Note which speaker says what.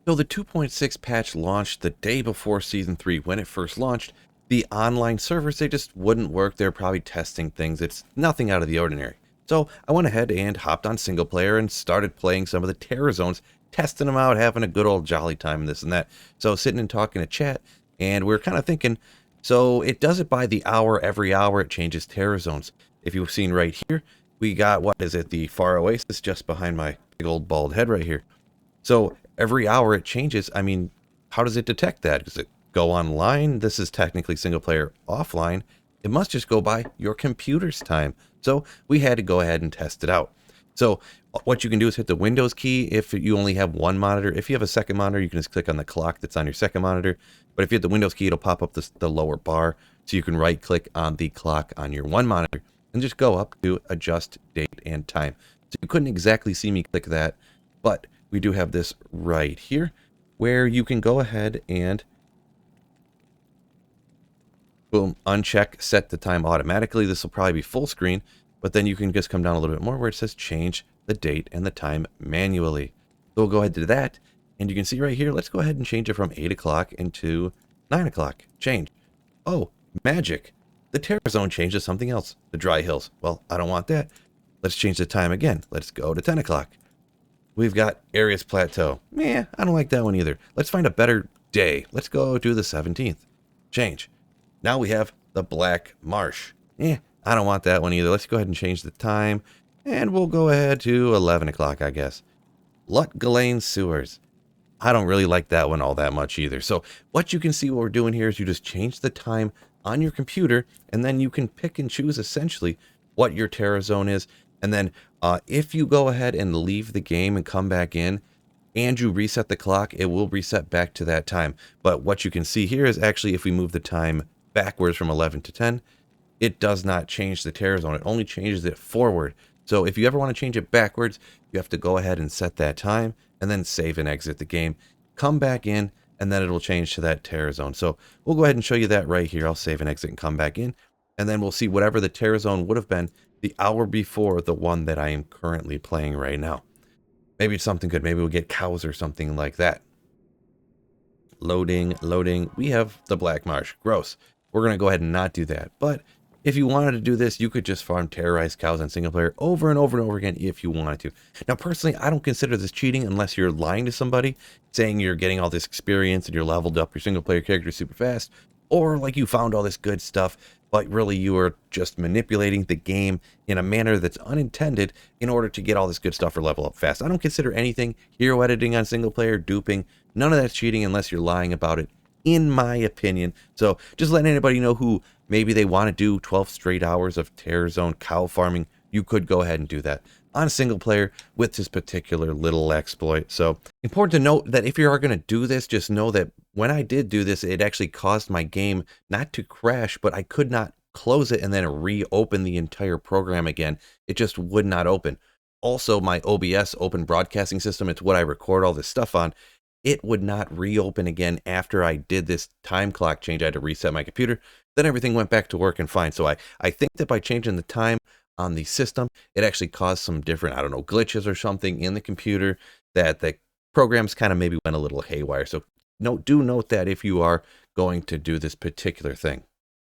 Speaker 1: So the 2.6 patch launched the day before Season 3. When it first launched, the online servers, they just wouldn't work. They're probably testing things. It's nothing out of the ordinary. So I went ahead and hopped on single player and started playing some of the terror zones, testing them out, having a good old jolly time and this and that. So sitting and talking to chat, and we are kind of thinking, so it does it by the hour. Every hour it changes terror zones. If you've seen right here, we got, what is it, the Far Oasis just behind my big old bald head right here. So every hour it changes. I mean, how does it detect that? Does it go online? This is technically single player offline. It must just go by your computer's time. So we had to go ahead and test it out. So what you can do is hit the Windows key if you only have one monitor. If you have a second monitor, you can just click on the clock that's on your second monitor. But if you hit the Windows key, it'll pop up the lower bar. So you can right click on the clock on your one monitor and just go up to adjust date and time. So you couldn't exactly see me click that, but we do have this right here where you can go ahead and boom, uncheck set the time automatically. This will probably be full screen, but then you can just come down a little bit more where it says change the date and the time manually. So we'll go ahead to that, and you can see right here, let's go ahead and change it from 8 o'clock into 9 o'clock. Change. Oh, magic. The terror zone changed to something else, the dry hills. Well, I don't want that. Let's change the time again. Let's go to 10 o'clock. We've got Arius Plateau. I don't like that one either. Let's find a better day. Let's go to the 17th. Change. Now we have the Black Marsh. I don't want that one either. Let's go ahead and change the time. And we'll go ahead to 11 o'clock, I guess. Lutgallane Sewers. I don't really like that one all that much either. So what you can see what we're doing here is you just change the time on your computer, and then you can pick and choose essentially what your terror zone is. And then if you go ahead and leave the game and come back in and you reset the clock, it will reset back to that time. But what you can see here is actually if we move the time backwards from 11 to 10, it does not change the terror zone. It only changes it forward. So if you ever want to change it backwards, you have to go ahead and set that time and then save and exit the game. Come back in and then it'll change to that terror zone. So we'll go ahead and show you that right here. I'll save and exit and come back in. And then we'll see whatever the terror zone would have been the hour before the one that I am currently playing right now. Maybe it's something good. Maybe we'll get cows or something like that. Loading, loading. We have the Black Marsh. Gross. We're going to go ahead and not do that. But if you wanted to do this, you could just farm terrorized cows on single player over and over and over again if you wanted to. Now, personally, I don't consider this cheating unless you're lying to somebody, saying you're getting all this experience and you're leveled up your single player character super fast, or like you found all this good stuff, but really you are just manipulating the game in a manner that's unintended in order to get all this good stuff or level up fast. I don't consider anything hero editing on single player, duping. None of that's cheating unless you're lying about it, in my opinion. So just letting anybody know who maybe they want to do 12 straight hours of terror zone cow farming, you could go ahead and do that on single player with this particular little exploit. So important to note that if you are going to do this, just know that when I did do this, it actually caused my game not to crash, but I could not close it and then reopen the entire program again. It just would not open. Also, my OBS, open broadcasting system, it's what I record all this stuff on. It would not reopen again after I did this time clock change. I had to reset my computer. Then everything went back to working fine. So I think that by changing the time on the system, it actually caused some different, I don't know, glitches or something in the computer that the programs kind of maybe went a little haywire. So do note that if you are going to do this particular thing.